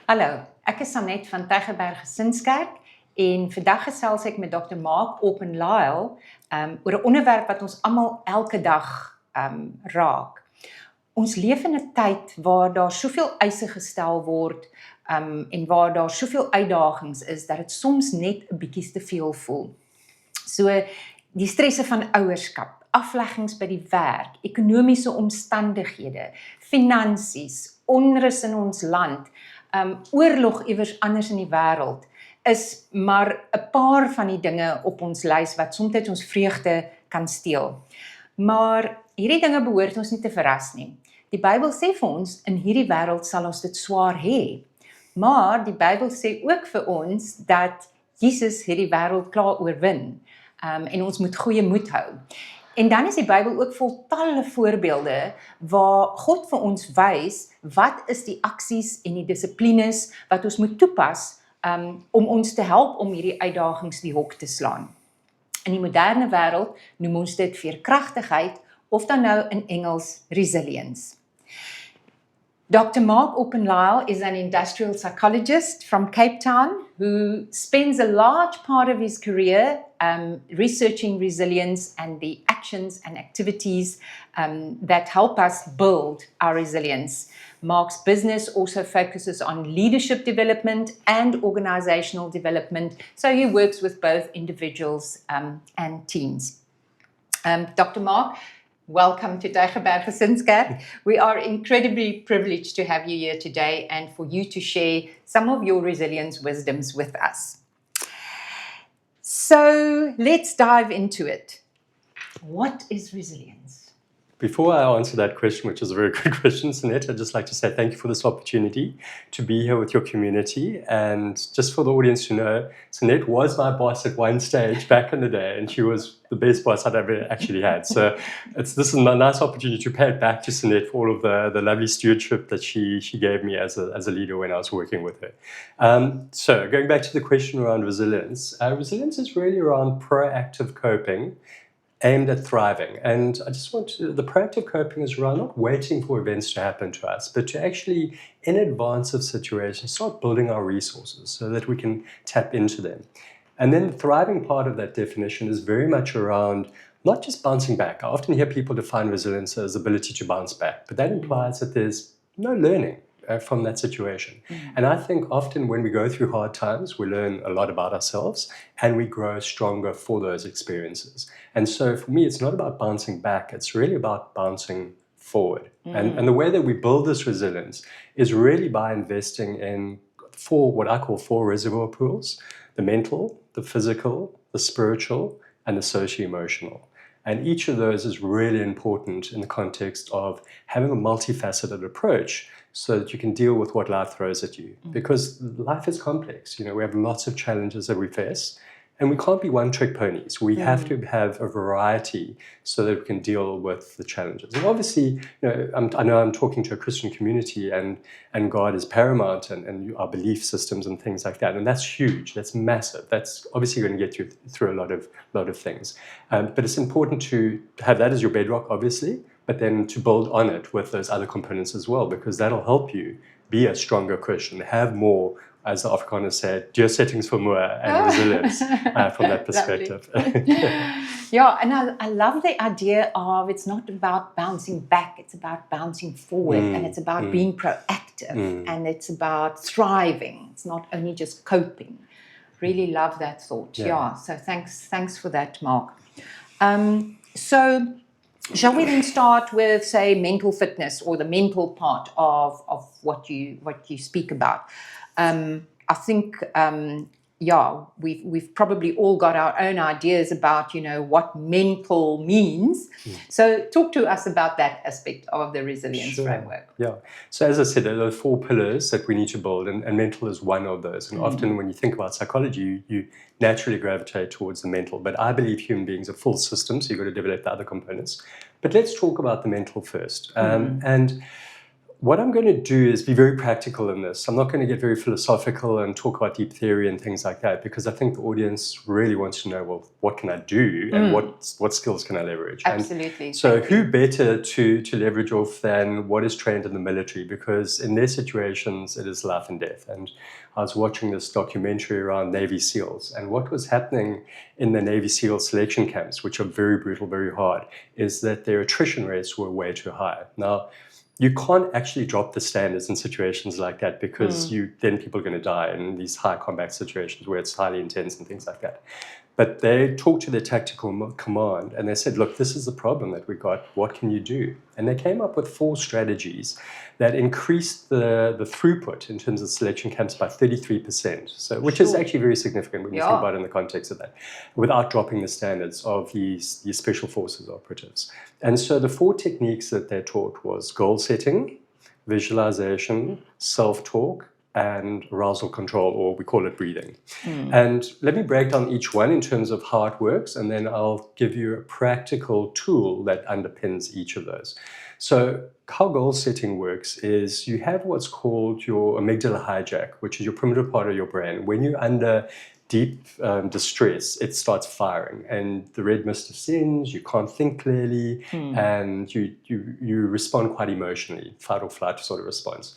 Hallo, ek is Sanet van Gesinskerk en vandag gesels ek met Dr. Mark Orpen-Lyall oor 'n onderwerp wat ons almal elke dag raak. Ons leef in 'n tyd waar daar soveel eise gestel word en waar daar soveel uitdagings is dat dit soms net 'n bietjie te veel voel. So die stresse van ouerskap, afleggings by die werk, ekonomiese omstandighede, finansies, onrus in ons land, oorlog iewers anders in die wêreld, is maar 'n paar van die dinge op ons lys wat soms ons vreugde kan steel. Maar hierdie dinge behoort ons nie te verras nie. Die Bybel sê vir ons, in hierdie wêreld sal ons dit swaar hê. Maar die Bybel sê ook vir ons dat Jesus het die wêreld klaar oorwin. En ons moet goeie moed hou. En dan is die Bybel ook vol talle voorbeelde waar God vir ons wys wat is die aksies en die dissiplines wat ons moet toepas om ons te help om hierdie uitdagings die hok te slaan. In die moderne wêreld noem ons dit veerkragtigheid of dan nou in Engels resilience. Dr. Mark Orpen-Lyall is an industrial psychologist from Cape Town who spends a large part of his career researching resilience and the actions and activities that help us build our resilience. Mark's business also focuses on leadership development and organizational development, so he works with both individuals and teams. Dr. Mark, welcome to Gesinskerk. We are incredibly privileged to have you here today and for you to share some of your resilience wisdoms with us. So let's dive into it. What is resilience? Before I answer that question, which is a very good question, Sanet, I'd just like to say thank you for this opportunity to be here with your community. And just for the audience to know, Sanet was my boss at one stage back in the day, and she was the best boss I'd ever actually had. So this is a nice opportunity to pay it back to Sanet for all of the lovely stewardship that she gave me as a leader when I was working with her. So going back to the question around resilience, resilience is really around proactive coping aimed at thriving. And I just the proactive coping is around not waiting for events to happen to us, but to actually, in advance of situations, start building our resources so that we can tap into them. And then the thriving part of that definition is very much around not just bouncing back. I often hear people define resilience as ability to bounce back, but that implies that there's no learning from that situation. And I think often when we go through hard times, we learn a lot about ourselves and we grow stronger for those experiences. And so for me, it's not about bouncing back, it's really about bouncing forward. And the way that we build this resilience is really by investing in what I call four reservoir pools: the mental, the physical, the spiritual, and the socio-emotional. And each of those is really important in the context of having a multifaceted approach so that you can deal with what life throws at you. Because life is complex. We have lots of challenges that we face, and we can't be one-trick ponies. We have to have a variety so that we can deal with the challenges. And obviously, I know I'm talking to a Christian community, and God is paramount, and our belief systems and things like that. And that's huge. That's massive. That's obviously going to get you through a lot of things. But it's important to have that as your bedrock, obviously, but then to build on it with those other components as well, because that'll help you be a stronger Christian, have more, as the Afrikaners say, dear settings for more and resilience from that perspective. Yeah, and I love the idea of it's not about bouncing back, it's about bouncing forward, and it's about being proactive, and it's about thriving. It's not only just coping. Really love that thought. Yeah, so thanks for that, Mark. So shall we then start with, say, mental fitness or the mental part of what you speak about? I think, we've probably all got our own ideas about, what mental means. So talk to us about that aspect of the resilience framework. Yeah. So as I said, there are 4 pillars that we need to build, and mental is one of those. And often when you think about psychology, you naturally gravitate towards the mental. But I believe human beings are full systems, so you've got to develop the other components. But let's talk about the mental first. And what I'm going to do is be very practical in this. I'm not going to get very philosophical and talk about deep theory and things like that, because I think the audience really wants to know, well, what can I do and what skills can I leverage? Absolutely. And so who better to leverage off than what is trained in the military? Because in their situations, it is life and death. And I was watching this documentary around Navy SEALs, and what was happening in the Navy SEAL selection camps, which are very brutal, very hard, is that their attrition rates were way too high. Now, you can't actually drop the standards in situations like that, because then people are going to die in these high combat situations where it's highly intense and things like that. But they talked to their tactical command and they said, look, this is the problem that we got. What can you do? And they came up with 4 strategies that increased the throughput in terms of selection camps by 33%, so, which is actually very significant when you think about it in the context of that, without dropping the standards of these special forces operatives. And so the 4 techniques that they taught was goal setting, visualization, self-talk, and arousal control, or we call it breathing. And let me break down each one in terms of how it works, and then I'll give you a practical tool that underpins each of those. So how goal setting works is you have what's called your amygdala hijack, which is your primitive part of your brain. When you're under deep distress, it starts firing and the red mist descends, you can't think clearly, and you respond quite emotionally, fight or flight sort of response.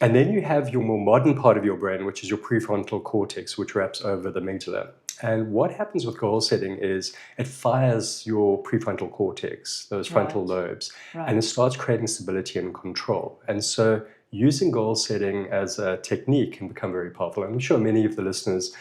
And then you have your more modern part of your brain, which is your prefrontal cortex, which wraps over the amygdala. And what happens with goal setting is it fires your prefrontal cortex, those frontal lobes, and it starts creating stability and control. And so using goal setting as a technique can become very powerful. I'm sure many of the listeners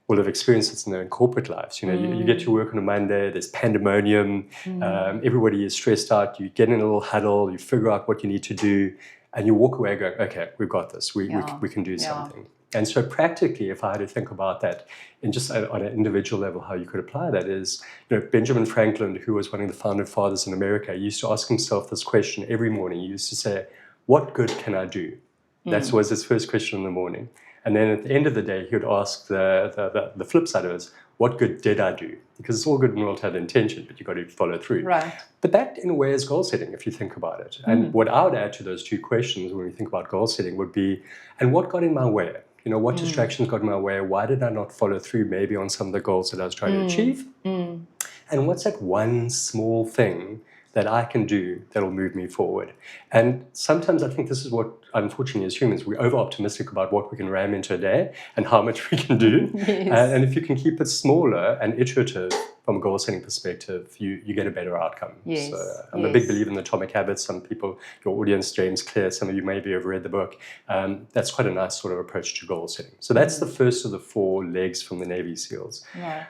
will have experienced it in their corporate lives. You know, you get to work on a Monday, there's pandemonium, everybody is stressed out, you get in a little huddle, you figure out what you need to do, and you walk away going, okay, we've got this, we can do something. And so practically, if I had to think about that in just on an individual level, how you could apply that is, you know, Benjamin Franklin, who was one of the founding fathers in America, used to ask himself this question every morning. He used to say, what good can I do? That was his first question in the morning. And then at the end of the day, he would ask the flip side of it, what good did I do? Because it's all good and well to have the intention, but you've got to follow through. Right. But that, in a way, is goal setting, if you think about it. And what I would add to those 2 questions when we think about goal setting would be, and what got in my way? You know, what distractions got in my way? Why did I not follow through maybe on some of the goals that I was trying to achieve? And what's that one small thing that I can do that will move me forward? And sometimes I think this is what, unfortunately, as humans, we're over-optimistic about what we can ram into a day and how much we can do. And if you can keep it smaller and iterative from a goal-setting perspective, you get a better outcome. So I'm a big believer in the Atomic Habits. Some people, your audience, James Clear, some of you maybe have read the book. That's quite a nice sort of approach to goal-setting. So that's the first of the 4 legs from the Navy SEALs.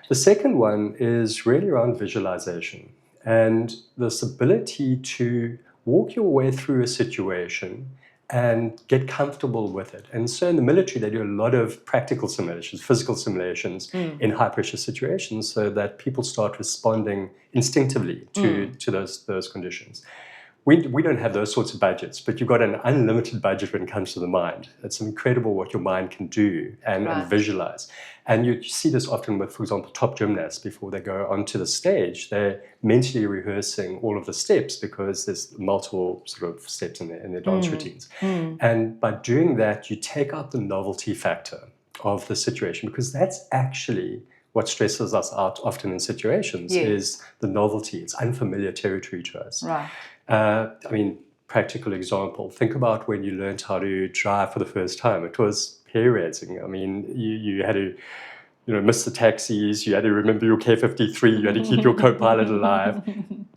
The second one is really around visualization. And this ability to walk your way through a situation and get comfortable with it. And so in the military, they do a lot of practical simulations, physical simulations in high-pressure situations so that people start responding instinctively to those conditions. We don't have those sorts of budgets, but you've got an unlimited budget when it comes to the mind. It's incredible what your mind can do and visualize. And you see this often with, for example, top gymnasts. Before they go onto the stage, they're mentally rehearsing all of the steps because there's multiple sort of steps in their dance routines. And by doing that, you take out the novelty factor of the situation, because that's actually what stresses us out often in situations is the novelty. It's unfamiliar territory to us. I mean, practical example, think about when you learned how to drive for the first time. It was hair-raising. I mean, you had to, miss the taxis, you had to remember your K53, you had to keep your co-pilot alive,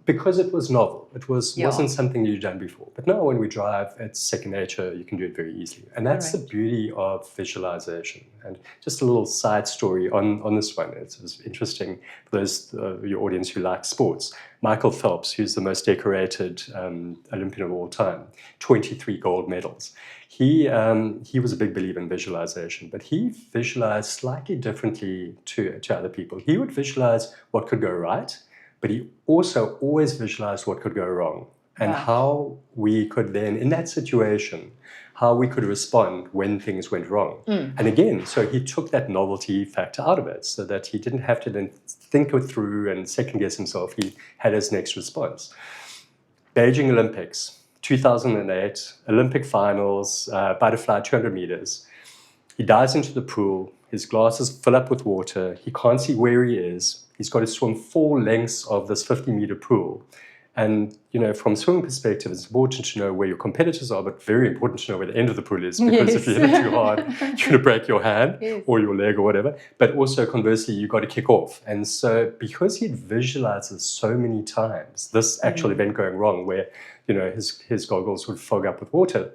because it was novel. It wasn't something you'd done before. But now when we drive, it's second nature, you can do it very easily. And that's the beauty of visualization. And just a little side story on this one. It's interesting for those your audience who like sports. Michael Phelps, who's the most decorated Olympian of all time, 23 gold medals. He was a big believer in visualization, but he visualized slightly differently to other people. He would visualize what could go right, but he also always visualized what could go wrong, and how we could then, in that situation, how we could respond when things went wrong. And again, so he took that novelty factor out of it so that he didn't have to then think it through and second guess himself. He had his next response. Beijing Olympics. 2008, Olympic finals, butterfly, 200 meters. He dives into the pool. His glasses fill up with water. He can't see where he is. He's got to swim 4 lengths of this 50-meter pool. And, from a swimming perspective, it's important to know where your competitors are, but very important to know where the end of the pool is, because if you hit it too hard, you're going to break your hand or your leg or whatever. But also, conversely, you've got to kick off. And so because he'd visualized it so many times, this actual event going wrong where, his goggles would fog up with water,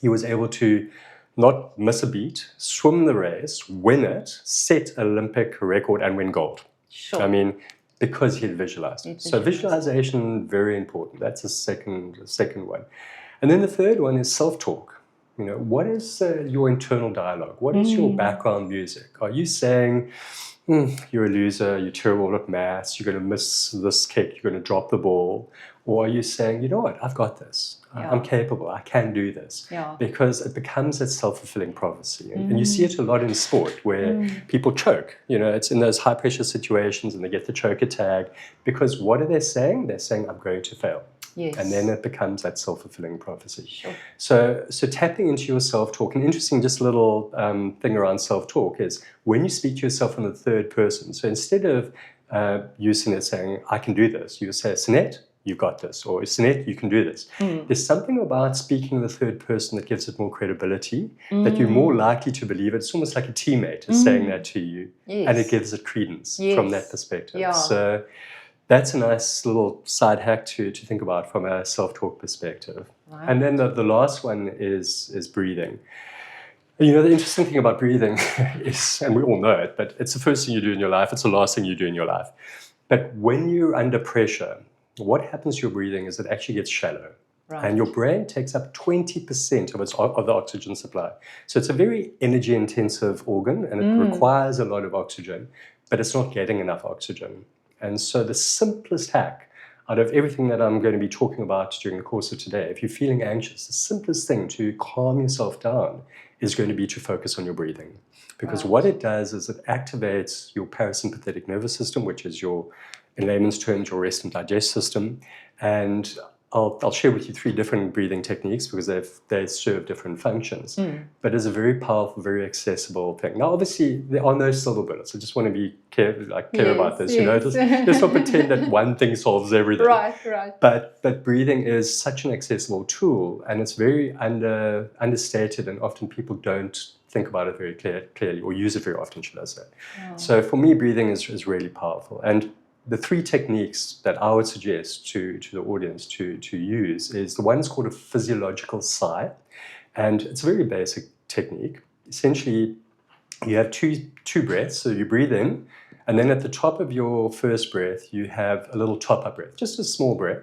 he was able to not miss a beat, swim the race, win it, set Olympic record, and win gold. Sure. I mean, because he had visualized. So visualization, very important. That's the second one. And then the third one is self-talk. What is your internal dialogue? What is your background music? Are you saying, you're a loser, you're terrible at maths, you're going to miss this kick, you're going to drop the ball? Or are you saying, you know what, I've got this. I'm capable, I can do this. Because it becomes a self-fulfilling prophecy. And you see it a lot in sport where people choke. It's in those high-pressure situations and they get the choker tag. Because what are they saying? They're saying, I'm going to fail. Yes. And then it becomes that self-fulfilling prophecy. Sure. So tapping into your self-talk, an interesting just little thing around self-talk is when you speak to yourself in the third person. So instead of you, Sinette, saying, I can do this, you say, Sinette, you got this, or Sinette, you can do this. There's something about speaking in the third person that gives it more credibility, that you're more likely to believe it. It's almost like a teammate is saying that to you, and it gives it credence from that perspective. Yeah. So that's a nice little side hack to think about from a self-talk perspective. Right. And then the last one is breathing. The interesting thing about breathing is, and we all know it, but it's the first thing you do in your life, it's the last thing you do in your life. But when you're under pressure, what happens to your breathing is it actually gets shallow. Right. And your brain takes up 20% of the oxygen supply. So it's a very energy-intensive organ, and it requires a lot of oxygen, but it's not getting enough oxygen. And so the simplest hack out of everything that I'm going to be talking about during the course of today, if you're feeling anxious, the simplest thing to calm yourself down is going to be to focus on your breathing. Because what it does is it activates your parasympathetic nervous system, which is in layman's terms, your rest and digest system. And I'll share with you 3 different breathing techniques because they serve different functions. But it's a very powerful, very accessible thing. Now, obviously, there are no silver bullets. I just want to be clear about this. Let's not pretend that one thing solves everything. Right. But breathing is such an accessible tool, and it's very understated, and often people don't think about it very clearly or use it very often, should I say. So for me, breathing is really powerful. And the 3 techniques that I would suggest to the audience to use is the one is called a physiological sigh. And it's a very basic technique. Essentially, you have two breaths. So you breathe in, and then at the top of your first breath, you have a little top-up breath, just a small breath.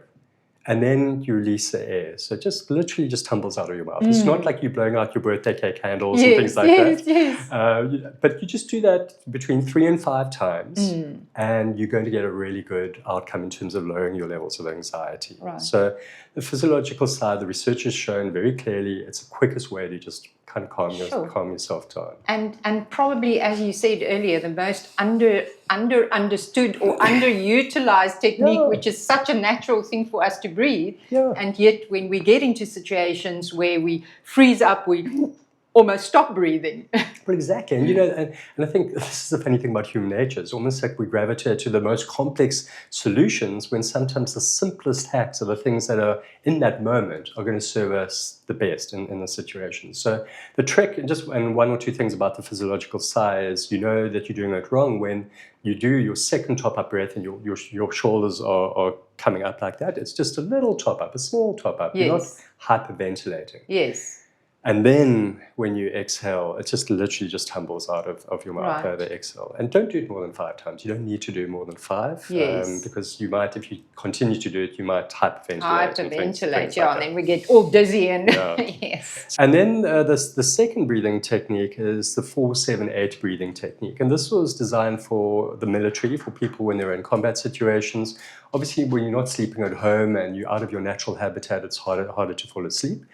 And then you release the air. So it just literally just tumbles out of your mouth. It's not like you're blowing out your birthday cake candles and things like that. Yes. But you just do that between 3 and 5 times, and you're going to get a really good outcome in terms of lowering your levels of anxiety. Right. So the physiological side, the research has shown very clearly it's the quickest way to just kind of calm yourself down. And probably, as you said earlier, the most understood or underutilized technique, which is such a natural thing for us to breathe. And yet when we get into situations where we freeze up, we almost stop breathing. Well, exactly. And I think this is the funny thing about human nature. It's almost like we gravitate to the most complex solutions when sometimes the simplest hacks are the things that are in that moment are going to serve us the best in the situation. So the trick, and 1 or 2 things about the physiological sigh is that you're doing it wrong when you do your second top-up breath and your shoulders are coming up like that. It's just a little top-up, a small top-up. Yes. You're not hyperventilating. Yes. And then when you exhale, it just literally just tumbles out of your mouth over the exhale. And don't do it more than 5 times. You don't need to do more than 5. Yes. Because you might, if you continue to do it, you might hyperventilate. And then we get all dizzy and yes. And then the second breathing technique is the 4-7-8 breathing technique. And this was designed for the military, for people when they're in combat situations. Obviously, when you're not sleeping at home and you're out of your natural habitat, it's harder to fall asleep.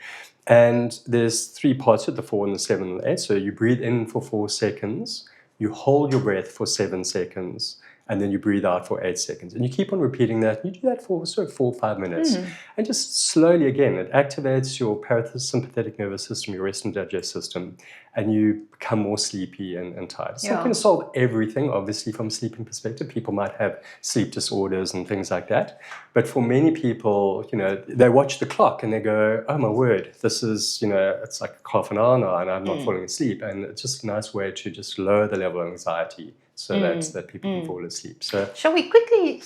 And there's 3 parts to it, the 4 and the 7 and the 8. So you breathe in for 4 seconds, you hold your breath for 7 seconds, and then you breathe out for 8 seconds. And you keep on repeating that. You do that for sort of 4 or 5 minutes. And just slowly, again, it activates your parasympathetic nervous system, your rest and digest system, and you become more sleepy and tired. It's not going to solve everything, obviously, from a sleeping perspective. People might have sleep disorders and things like that. But for many people, they watch the clock and they go, oh my word, this is, it's like half an hour now and I'm not falling asleep. And it's just a nice way to just lower the level of anxiety so that people can fall asleep. So shall we quickly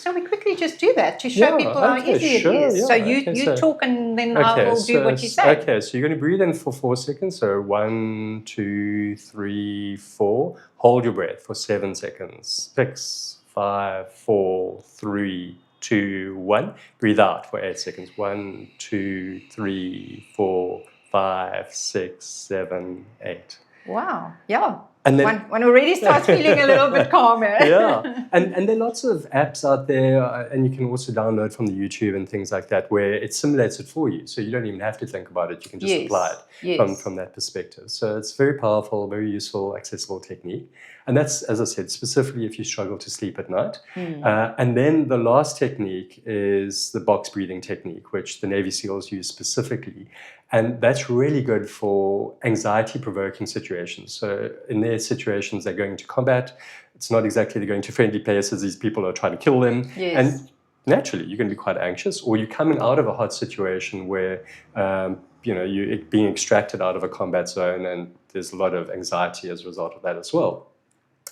just do that to show people how easy it is? Yeah, so you talk and then I will do what you say. Okay, so you're going to breathe in for 4 seconds. So 1, 2, 3, 4. Hold your breath for 7 seconds. 6, 5, 4, 3, 2, 1. Breathe out for 8 seconds. 1, 2, 3, 4, 5, 6, 7, 8. Wow. Yeah. And then, one already starts feeling a little bit calmer. Yeah. And there are lots of apps out there, and you can also download from the YouTube and things like that, where it simulates it for you. So you don't even have to think about it. You can just apply it from that perspective. So it's very powerful, very useful, accessible technique. And that's, as I said, specifically if you struggle to sleep at night. And then the last technique is the box breathing technique, which the Navy SEALs use specifically. And that's really good for anxiety-provoking situations. So in their situations, they're going to combat. It's not exactly they're going to friendly places. These people are trying to kill them. Yes. And naturally, you're going to be quite anxious. Or you're coming out of a hot situation where you're being extracted out of a combat zone, and there's a lot of anxiety as a result of that as well.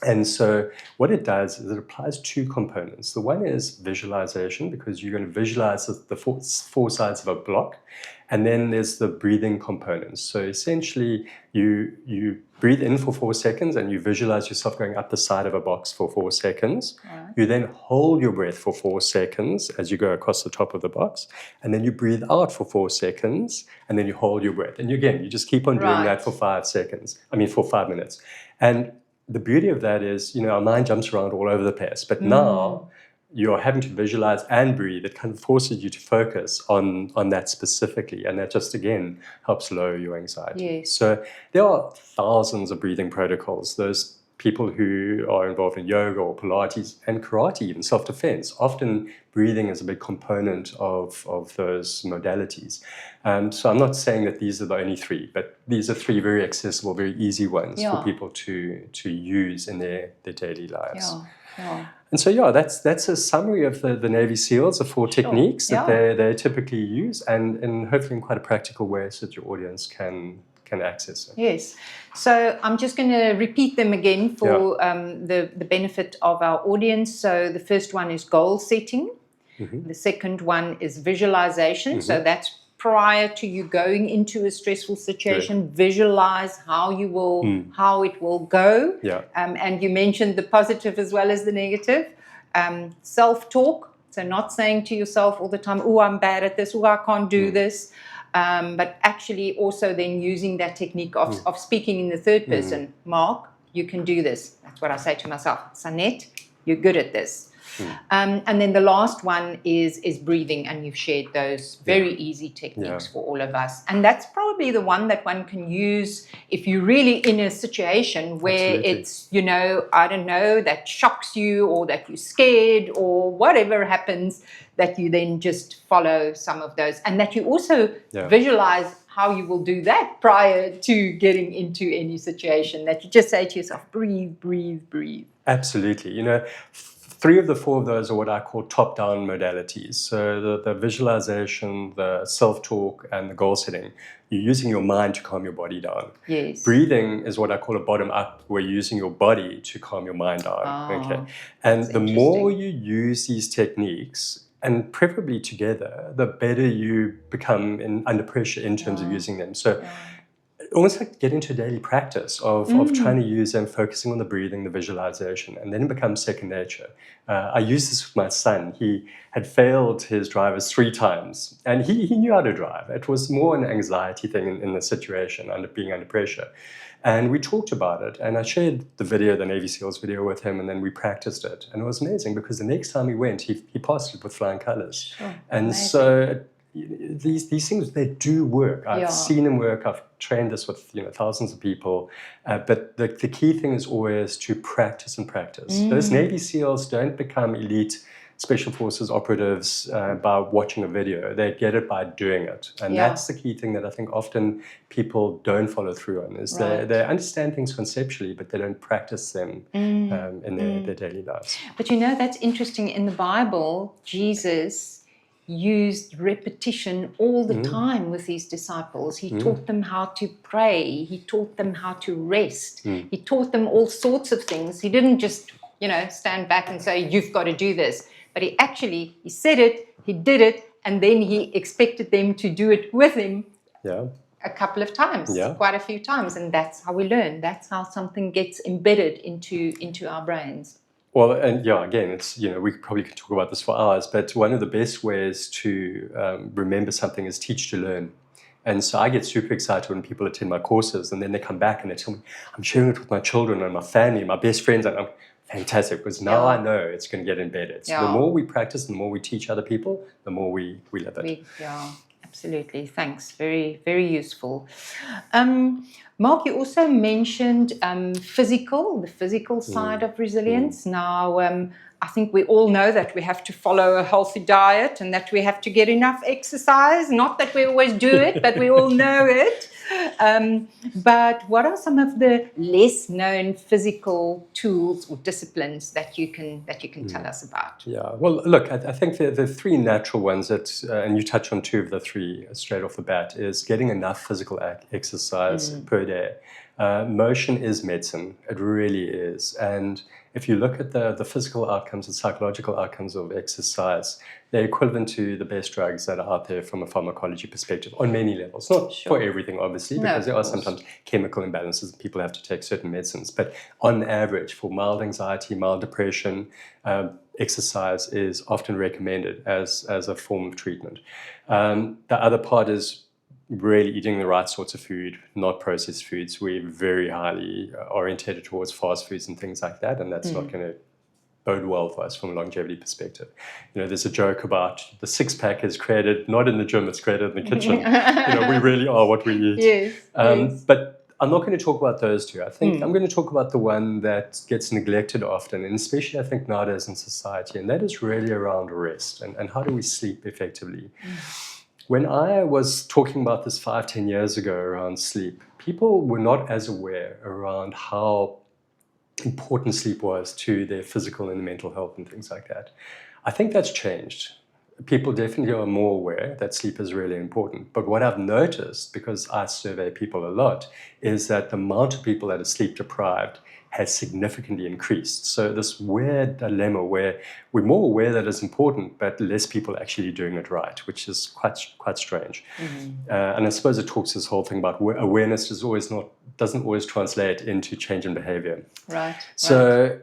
And so what it does is it applies 2 components. The one is visualization, because you're going to visualize the four sides of a block. And then there's the breathing components. So essentially, you breathe in for 4 seconds and you visualize yourself going up the side of a box for 4 seconds. Right. You then hold your breath for 4 seconds as you go across the top of the box. And then you breathe out for 4 seconds and then you hold your breath. And again, you just keep on doing that for 5 minutes. And the beauty of that is, our mind jumps around all over the place. But now you're having to visualize and breathe. It kind of forces you to focus on that specifically. And that just, again, helps lower your anxiety. Yes. So there are thousands of breathing protocols. Those people who are involved in yoga or Pilates and karate, even self-defense, often breathing is a big component of those modalities. So I'm not saying that these are the only 3, but these are 3 very accessible, very easy ones for people to use in their daily lives. Yeah. And so, that's a summary of the Navy SEALs, the 4 techniques that they typically use, and hopefully in quite a practical way so that your audience can access it. Yes. So I'm just going to repeat them again for the benefit of our audience. So the first one is goal setting. The second one is visualization. So that's prior to you going into a stressful situation, visualize how it will go. And you mentioned the positive as well as the negative. Self-talk, so not saying to yourself all the time, oh, I'm bad at this, oh, I can't do this. But actually also then using that technique of speaking in the third person. Mark, you can do this. That's what I say to myself. Sanette, you're good at this. And then the last one is breathing, and you've shared those very easy techniques for all of us. And that's probably the one that one can use if you're really in a situation where it's, I don't know, that shocks you or that you're scared or whatever happens, that you then just follow some of those, and that you also visualize how you will do that prior to getting into any situation, that you just say to yourself, breathe, breathe, breathe. Absolutely. 3 of the 4 of those are what I call top-down modalities. So the visualization, the self-talk, and the goal setting, you're using your mind to calm your body down. Yes. Breathing is what I call a bottom-up, where you're using your body to calm your mind down. And the more you use these techniques, and preferably together, the better you become under pressure in terms of using them. So almost like get into a daily practice of trying to use them, focusing on the breathing, the visualization, and then it becomes second nature. I used this with my son. He had failed his drivers 3 times, and he knew how to drive. It was more an anxiety thing in the situation, being under pressure. And we talked about it, and I shared the Navy SEALs video with him, and then we practiced it. And it was amazing because the next time he went, he passed it with flying colors. Sure. And amazing. so these things, they do work. I've seen them work. I've trained this with thousands of people. But the key thing is always to practice and practice. Those Navy SEALs don't become elite special forces operatives by watching a video. They get it by doing it. And that's the key thing that I think often people don't follow through on, is they understand things conceptually, but they don't practice them in their daily lives. But that's interesting. In the Bible, Jesus used repetition all the time with his disciples. He taught them how to pray. He taught them how to rest. He taught them all sorts of things. He didn't just, stand back and say, you've got to do this. But he said it, he did it, and then he expected them to do it with him a couple of times, quite a few times. And that's how we learn. That's how something gets embedded into our brains. Well, and again, it's, we probably could talk about this for hours, but one of the best ways to remember something is teach to learn. And so I get super excited when people attend my courses, and then they come back and they tell me, I'm sharing it with my children and my family, my best friends, and I'm fantastic, because now I know it's going to get embedded. So the more we practice and the more we teach other people, the more we live it. Absolutely. Thanks. Very, very useful. Mark, you also mentioned the physical side of resilience. Now, I think we all know that we have to follow a healthy diet and that we have to get enough exercise. Not that we always do it, but we all know it. But what are some of the less known physical tools or disciplines that you can tell us about? Yeah, well, look, I think the three natural ones that, and you touch on two of the three straight off the bat, is getting enough physical exercise per day. Motion is medicine. It really is. And if you look at the physical outcomes and psychological outcomes of exercise, they're equivalent to the best drugs that are out there from a pharmacology perspective on many levels. Not for everything, obviously, because there are sometimes chemical imbalances and people have to take certain medicines. But on average, for mild anxiety, mild depression, exercise is often recommended as a form of treatment. The other part is really eating the right sorts of food, not processed foods. We're very highly orientated towards fast foods and things like that, and that's not going to bode well for us from a longevity perspective. There's a joke about the six-pack is created not in the gym, it's created in the kitchen. We really are what we eat. Yes. But I'm not going to talk about those two. I think I'm going to talk about the one that gets neglected often, and especially I think nowadays in society, and that is really around rest and how do we sleep effectively. When I was talking about this 5-10 years ago around sleep, people were not as aware around how important sleep was to their physical and mental health and things like that. I think that's changed. People definitely are more aware that sleep is really important. But what I've noticed, because I survey people a lot, is that the amount of people that are sleep deprived has significantly increased. So this weird dilemma where we're more aware that it's important, but less people are actually doing it right, which is quite strange. And I suppose it talks this whole thing about awareness doesn't always translate into change in behavior. Right. So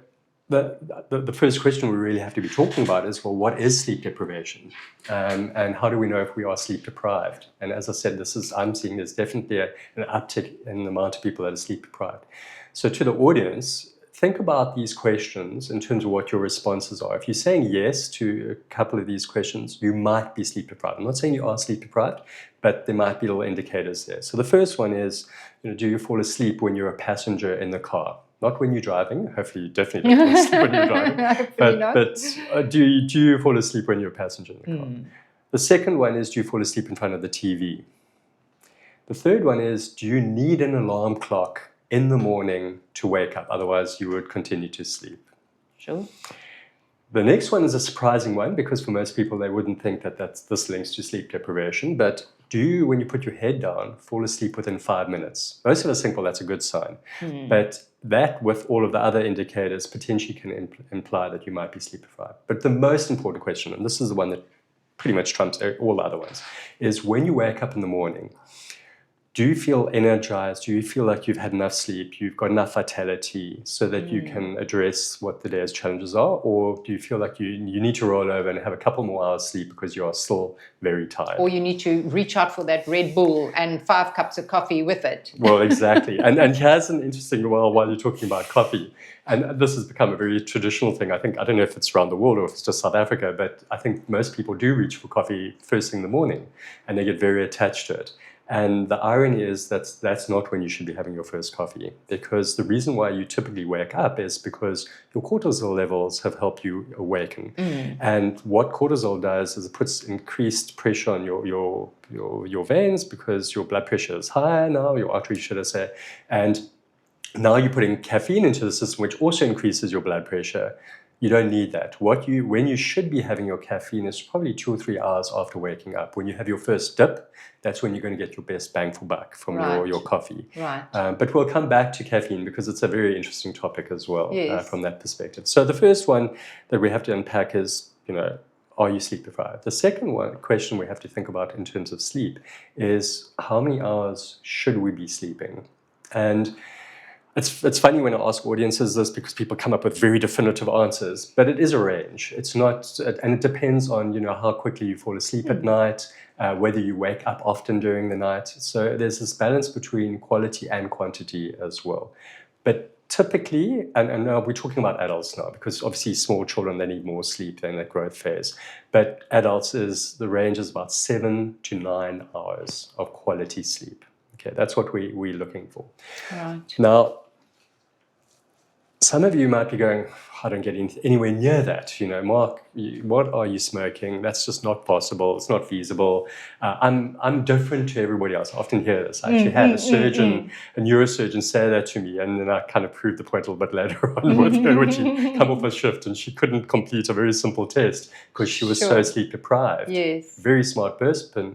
the first question we really have to be talking about is, well, what is sleep deprivation? And how do we know if we are sleep deprived? And as I said, I'm seeing there's definitely an uptick in the amount of people that are sleep deprived. So to the audience, think about these questions in terms of what your responses are. If you're saying yes to a couple of these questions, you might be sleep deprived. I'm not saying you are sleep deprived, but there might be little indicators there. So the first one is, do you fall asleep when you're a passenger in the car? Not when you're driving. Hopefully you definitely don't fall asleep when you're driving. But do you fall asleep when you're a passenger in the car? The second one is, do you fall asleep in front of the TV? The third one is, do you need an alarm clock in the morning to wake up? Otherwise, you would continue to sleep. Sure. The next one is a surprising one, because for most people, they wouldn't think that this links to sleep deprivation. But do you, when you put your head down, fall asleep within 5 minutes? Most of us think, well, that's a good sign. But that, with all of the other indicators, potentially can imply that you might be sleep deprived. But the most important question, and this is the one that pretty much trumps all the other ones, is when you wake up in the morning, do you feel energized? Do you feel like you've had enough sleep? You've got enough vitality so that you can address what the day's challenges are? Or do you feel like you need to roll over and have a couple more hours sleep because you are still very tired? Or you need to reach out for that Red Bull and 5 cups of coffee with it. Well, exactly. And here's an interesting, while you're talking about coffee, and this has become a very traditional thing. I don't know if it's around the world or if it's just South Africa, but I think most people do reach for coffee first thing in the morning and they get very attached to it. And the irony is that's not when you should be having your first coffee, because the reason why you typically wake up is because your cortisol levels have helped you awaken. And what cortisol does is it puts increased pressure on your veins because your blood pressure is higher now, your arteries, should I say, and now you're putting caffeine into the system, which also increases your blood pressure. You don't need that. When you should be having your caffeine is probably 2 or 3 hours after waking up. When you have your first dip, that's when you're going to get your best bang for buck from your coffee. Right. But we'll come back to caffeine because it's a very interesting topic as well. Yes. From that perspective. So the first one that we have to unpack is, are you sleep deprived? The second question we have to think about in terms of sleep is how many hours should we be sleeping? And it's funny when I ask audiences this because people come up with very definitive answers, but it is a range. It's not, and it depends on how quickly you fall asleep at night, whether you wake up often during the night. So there's this balance between quality and quantity as well. But typically, and now we're talking about adults now because obviously small children, they need more sleep in that growth phase. But adults, the range is about 7 to 9 hours of quality sleep. Okay, that's what we're looking for. Right. Now, some of you might be going, I don't get anywhere near that. Mark, what are you smoking? That's just not possible. It's not feasible. I'm different to everybody else. I often hear this. I actually had a neurosurgeon say that to me, and then I kind of proved the point a little bit later on with her when she come off a shift and she couldn't complete a very simple test because she was so sleep deprived. Yes. Very smart person.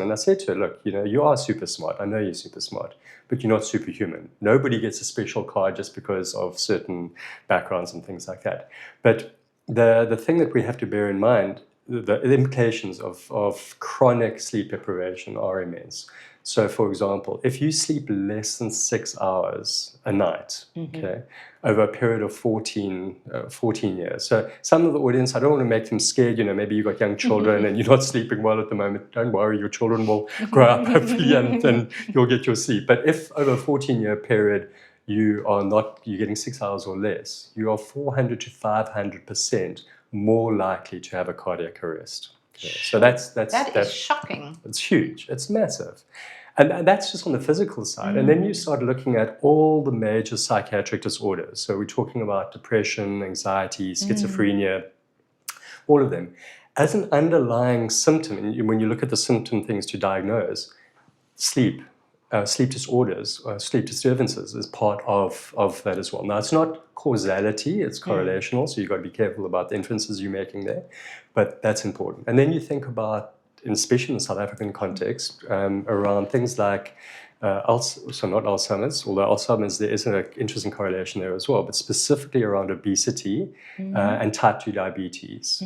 And I said to her, look, you are super smart. I know you're super smart, but you're not superhuman. Nobody gets a special card just because of certain backgrounds and things like that. But the thing that we have to bear in mind, the implications of chronic sleep deprivation are immense. So, for example, if you sleep less than 6 hours a night, okay, over a period of 14 years. So some of the audience, I don't want to make them scared. Maybe you've got young children and you're not sleeping well at the moment. Don't worry, your children will grow up hopefully and then you'll get your sleep. But if over a 14-year period you're getting 6 hours or less, you are 400 to 500% more likely to have a cardiac arrest. Okay. So that's shocking. It's huge. It's massive. And that's just on the physical side. And then you start looking at all the major psychiatric disorders. So we're talking about depression, anxiety, schizophrenia, all of them. As an underlying symptom, and when you look at the symptom things to diagnose, sleep disorders, sleep disturbances is part of that as well. Now, it's not causality, it's correlational, so you've got to be careful about the inferences you're making there, but that's important. And then you think about, especially in the South African context, around things like, not Alzheimer's, although Alzheimer's, there is an interesting correlation there as well, but specifically around obesity and type 2 diabetes.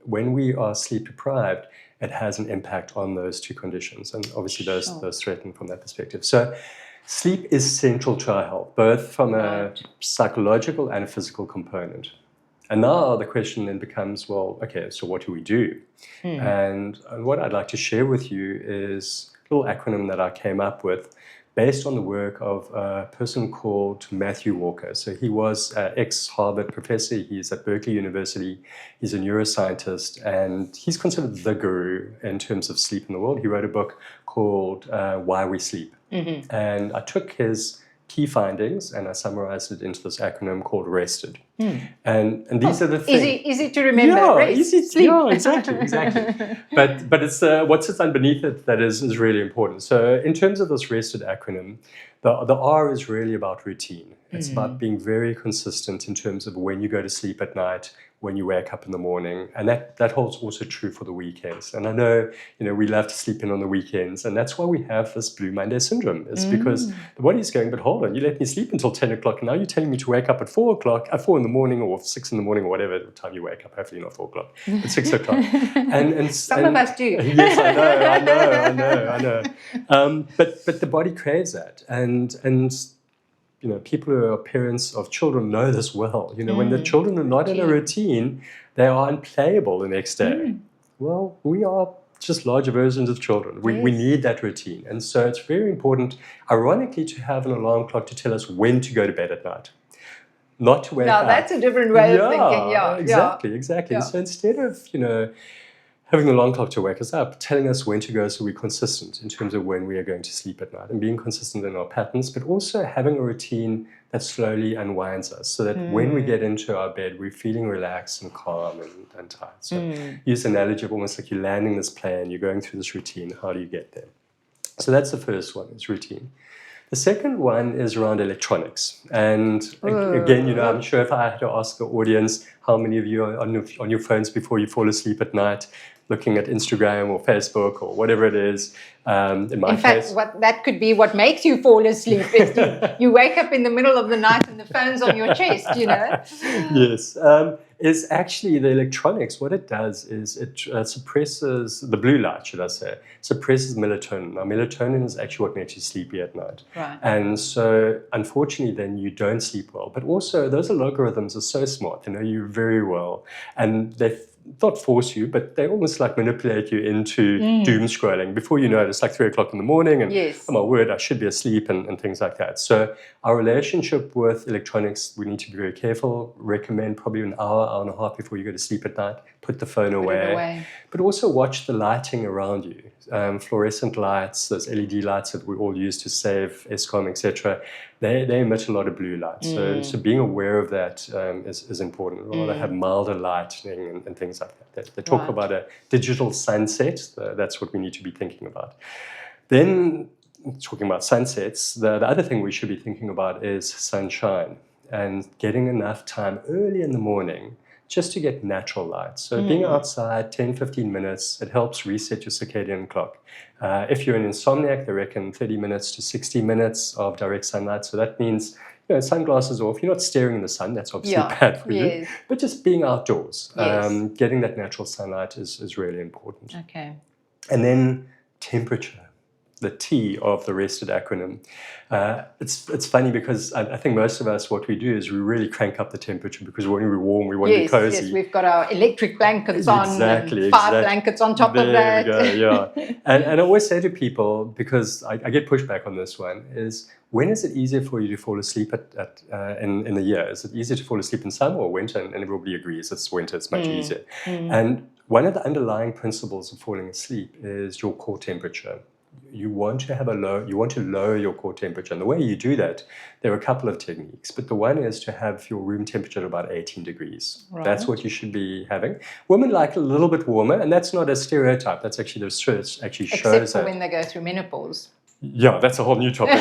When we are sleep deprived, it has an impact on those two conditions, and obviously those threaten from that perspective. So sleep is central to our health, both from a psychological and a physical component. And now the question then becomes, well, okay, so what do we do? And what I'd like to share with you is a little acronym that I came up with based on the work of a person called Matthew Walker. So he was an ex-Harvard professor. He's at Berkeley University. He's a neuroscientist, and he's considered the guru in terms of sleep in the world. He wrote a book called Why We Sleep. And I took his key findings and I summarized it into this acronym called RESTED. And these are the things. Easy to remember. Easy sleep. Yeah, exactly. But it's what sits underneath it that is really important. So in terms of this RESTED acronym, the R is really about routine. It's about being very consistent in terms of when you go to sleep at night, when you wake up in the morning. And that holds also true for the weekends. And I know, we love to sleep in on the weekends, and that's why we have this Blue Monday syndrome. It's because the body's going, but hold on, you let me sleep until 10 o'clock, and now you're telling me to wake up at 4 o'clock, at 4 in the morning, or 6 in the morning, or whatever time you wake up. Hopefully not 4 o'clock, but 6 o'clock. Some of us do. Yes, I know. But the body craves that, and people who are parents of children know this well. When the children are not in a routine, they are unplayable the next day. Well, we are just larger versions of children. We need that routine. And so it's very important, ironically, to have an alarm clock to tell us when to go to bed at night. Not to wake up. Now, that's a different way of thinking. Yeah, exactly. Yeah. So instead of, having the alarm clock to wake us up, telling us when to go so we're consistent in terms of when we are going to sleep at night and being consistent in our patterns, but also having a routine that slowly unwinds us so that when we get into our bed, we're feeling relaxed and calm and tired. So use the analogy of almost like you're landing this plane, you're going through this routine. How do you get there? So that's the first one, is routine. The second one is around electronics. And again, I'm sure if I had to ask the audience, how many of you are on your phones before you fall asleep at night, looking at Instagram or Facebook or whatever it is. In fact, that could be what makes you fall asleep. Is you wake up in the middle of the night and the phone's on your chest, Yes. Is actually the electronics, what it does is it suppresses the blue light, should I say, suppresses melatonin. Now, melatonin is actually what makes you sleepy at night. Right. And so, unfortunately, then you don't sleep well. But also, those algorithms are so smart. They know you very well. And they not force you, but they almost like manipulate you into doom scrolling. Before you know it, it's like 3 o'clock in the morning, and oh my word, I should be asleep, and things like that. So our relationship with electronics, we need to be very careful. Recommend probably an hour and a half before you go to sleep at night. Put the phone away. But also watch the lighting around you. Fluorescent lights, those LED lights that we all use to save ESCOM, etc. They emit a lot of blue light. So being aware of that is important. Rather have milder lighting and things like that. They talk about a digital sunset. That's what we need to be thinking about. Then, talking about sunsets, the other thing we should be thinking about is sunshine and getting enough time early in the morning just to get natural light. So being outside 10, 15 minutes, it helps reset your circadian clock. If you're an insomniac, they reckon 30 minutes to 60 minutes of direct sunlight. So that means, sunglasses off. You're not staring in the sun. That's obviously bad for you. But just being outdoors, getting that natural sunlight is really important. Okay. And then temperature. The T of the rested acronym. It's funny because I think most of us, what we do is we really crank up the temperature because when we're warm, we want to be cozy. Yes, we've got our electric blankets on, and 5 blankets on top of that. There we go, yeah. and I always say to people, because I get pushback on this one, is when is it easier for you to fall asleep in the year? Is it easier to fall asleep in summer or winter? And everybody agrees it's winter, it's much easier. And one of the underlying principles of falling asleep is your core temperature. You want to lower your core temperature. And the way you do that, there are a couple of techniques, but the one is to have your room temperature at about 18 degrees. Right. That's what you should be having. Women like a little bit warmer, and that's not a stereotype. That's actually the research actually shows that. Except for when they go through menopause. Yeah, that's a whole new topic.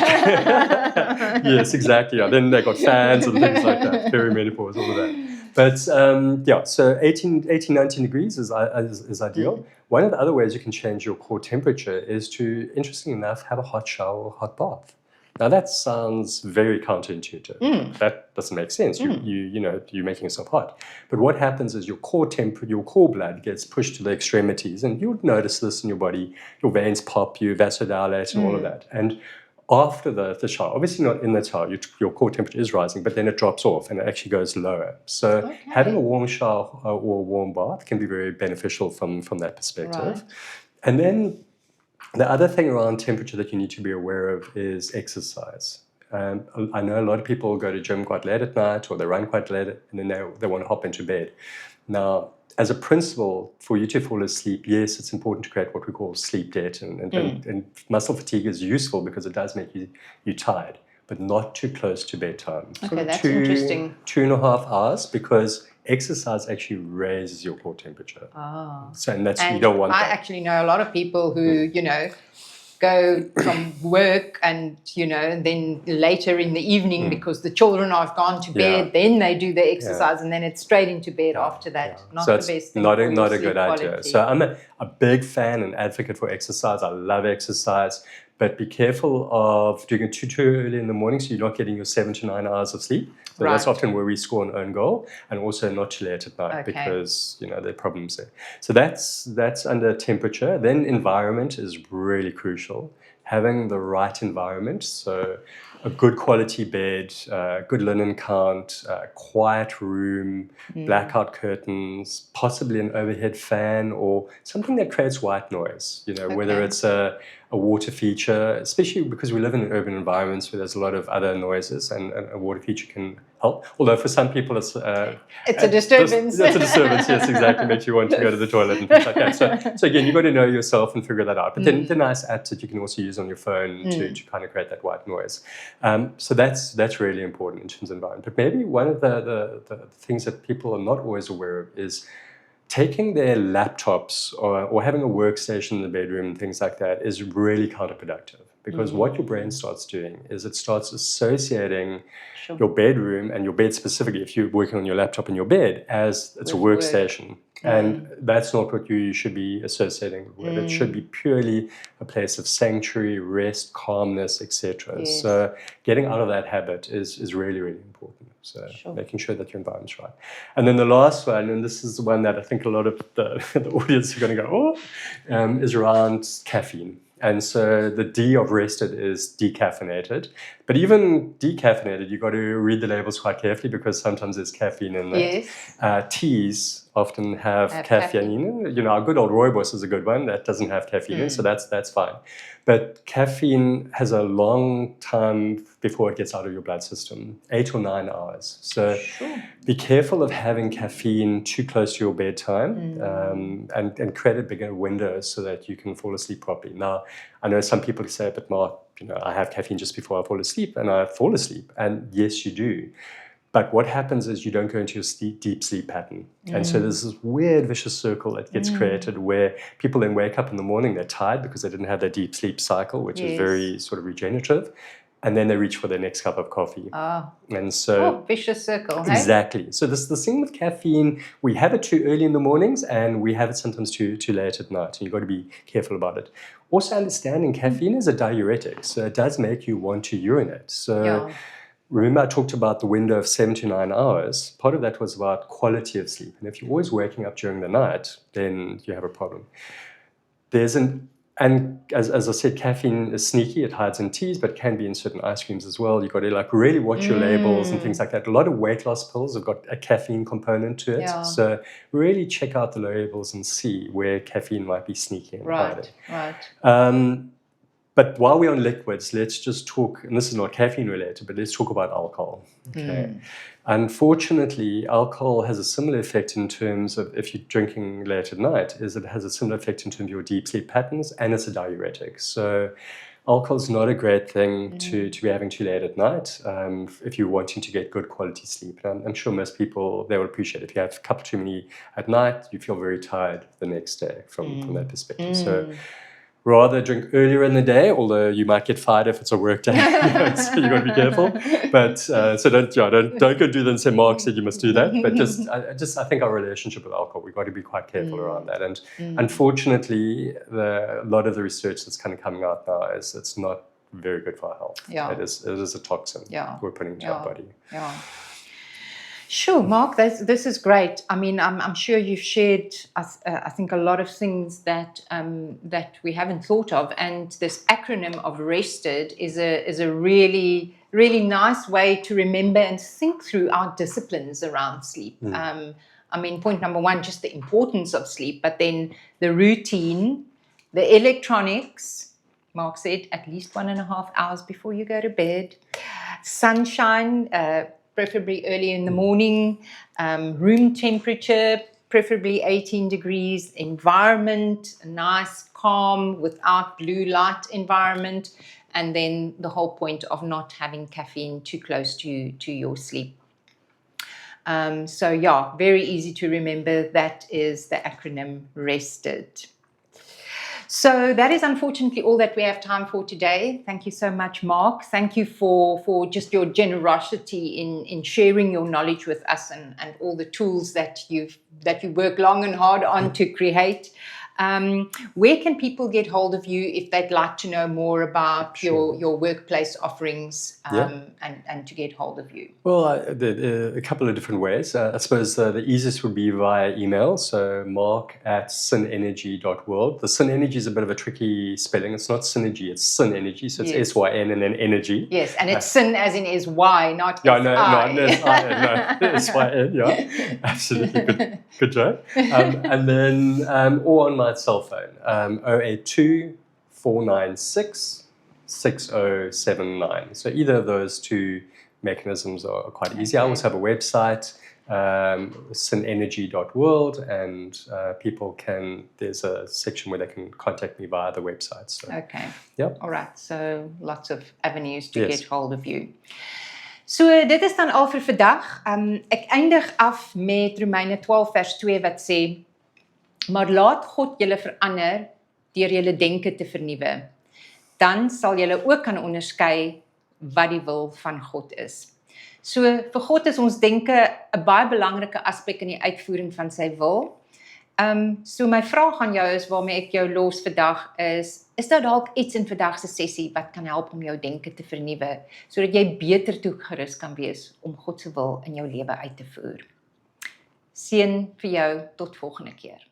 Yes, exactly. Yeah. Then they got fans and things like that, perimenopause, all of that. But so 18, 19 degrees is ideal. One of the other ways you can change your core temperature is to, interestingly enough, have a hot shower or hot bath. Now that sounds very counterintuitive. That doesn't make sense. You're making yourself hot. But what happens is your core blood gets pushed to the extremities, and you'll notice this in your body. Your veins pop, you vasodilate, and all of that. And after the shower, obviously not in the shower, your core temperature is rising, but then it drops off and it actually goes lower. So having a warm shower or a warm bath can be very beneficial from that perspective. Right. And then the other thing around temperature that you need to be aware of is exercise. I know a lot of people go to gym quite late at night or they run quite late and then they want to hop into bed. Now, as a principle, for you to fall asleep, yes, it's important to create what we call sleep debt. And muscle fatigue is useful because it does make you tired, but not too close to bedtime. Okay, that's interesting. 2.5 hours, because exercise actually raises your core temperature. Oh. So, and you don't want that. I actually know a lot of people who, go go from work and, and then later in the evening because the children have gone to bed, then they do the exercise and then it's straight into bed after that. Not so the best thing not for not your a good sleep idea. quality. So I'm a big fan and advocate for exercise. I love exercise, but be careful of doing it too early in the morning so you're not getting your 7 to 9 hours of sleep. So that's often where we score an own goal, and also not too late at night because there are problems there. So that's under temperature. Then environment is really crucial. Having the right environment, so a good quality bed, good linen count, quiet room, blackout curtains, possibly an overhead fan or something that creates white noise, whether it's a water feature, especially because we live in urban environments where there's a lot of other noises, and a water feature can help. Although for some people it's a disturbance. It's a disturbance, yes, exactly. Makes you want to go to the toilet and things like that. So again, you've got to know yourself and figure that out. But then the nice apps that you can also use on your phone to kind of create that white noise. So that's really important in terms of environment. But maybe one of the things that people are not always aware of is taking their laptops or having a workstation in the bedroom and things like that is really counterproductive, because what your brain starts doing is it starts associating your bedroom and your bed specifically, if you're working on your laptop in your bed, as it's a workstation. And that's not what you should be associating with. It should be purely a place of sanctuary, rest, calmness, etc. Yes. So getting out of that habit is really, really important. So making sure that your environment's right. And then the last one, and this is the one that I think a lot of the audience are going to go, is around caffeine. And so the D of rested is decaffeinated. But even decaffeinated, you've got to read the labels quite carefully because sometimes there's caffeine in there. Yes. Teas often have caffeine in. Our good old rooibos is a good one that doesn't have caffeine in, so that's fine. But caffeine has a long time before it gets out of your blood system, 8 or 9 hours. So be careful of having caffeine too close to your bedtime and create a bigger window so that you can fall asleep properly. Now, I know some people say, but Mark, I have caffeine just before I fall asleep, and I fall asleep. And yes, you do. But what happens is you don't go into your deep sleep pattern. And so there's this weird vicious circle that gets created where people then wake up in the morning, they're tired because they didn't have their deep sleep cycle, which is very sort of regenerative. And then they reach for their next cup of coffee. And so vicious circle. Exactly. So this the thing with caffeine, we have it too early in the mornings and we have it sometimes too late at night. And you've got to be careful about it. Also understanding caffeine is a diuretic. So it does make you want to urinate. So remember I talked about the window of 7 to 9 hours. Part of that was about quality of sleep. And if you're always waking up during the night, then you have a problem. And as I said, caffeine is sneaky. It hides in teas, but can be in certain ice creams as well. You've got to really watch your labels and things like that. A lot of weight loss pills have got a caffeine component to it. So really check out the labels and see where caffeine might be sneaky and hiding. But while we're on liquids, let's just talk, and this is not caffeine related, but let's talk about alcohol. Okay. Unfortunately, alcohol has a similar effect in terms of, if you're drinking late at night, is it has a similar effect in terms of your deep sleep patterns, and it's a diuretic. So alcohol is not a great thing to be having too late at night if you're wanting to get good quality sleep. And I'm sure most people, they will appreciate it. If you have a couple too many at night, you feel very tired the next day from that perspective. So rather drink earlier in the day, although you might get fired if it's a work day, so you've got to be careful. But so don't go do that and say Mark said you must do that. But I think our relationship with alcohol, we've got to be quite careful around that. And unfortunately, a lot of the research that's kind of coming out now is it's not very good for our health. It is a toxin we're putting into our body. Sure, Mark, this is great. I mean, I'm sure you've shared, I think, a lot of things that we haven't thought of. And this acronym of RESTED is a really, really nice way to remember and think through our disciplines around sleep. I mean, point number one, just the importance of sleep, but then the routine, the electronics. Mark said at least 1.5 hours before you go to bed. Sunshine, preferably early in the morning, room temperature, preferably 18 degrees, environment, a nice, calm, without blue light environment, and then the whole point of not having caffeine too close to your sleep. So very easy to remember. That is the acronym RESTED. So that is unfortunately all that we have time for today. Thank you so much, Mark. Thank you for just your generosity in sharing your knowledge with us and all the tools that you work long and hard on to create. Where can people get hold of you if they'd like to know more about your workplace offerings and to get hold of you? Well, a couple of different ways. I suppose the easiest would be via email. So mark@synenergy.world. The synenergy is a bit of a tricky spelling. It's not synergy, it's synenergy. So it's S-Y-N and then energy. Yes, and it's syn as in S-Y, not S-I. No, S-Y-N, yeah. Absolutely. Good joke. And then, or on my cell phone, 082 496 6079. So either of those two mechanisms are quite easy. I also have a website, synenergy.world, and there's a section where they can contact me via the website. So, okay. Yep. All right. So lots of avenues to get hold of you. So dit is dan al vir vandag. Ek eindig af met Romeine 12 vers 2 wat sê: Maar laat God julle verander deur julle denke te vernuwe. Dan sal julle ook kan onderskei wat die wil van God is. So vir God is ons denke 'n baie belangrike aspek in die uitvoering van sy wil. So my vraag aan jou is, waarmee ek jou los vandag is daar dalk iets in vandag se sessie wat kan help om jou denke te vernuwe, sodat jy beter toegerus kan wees om God se wil in jou lewe uit te voer. Seën vir jou tot volgende keer.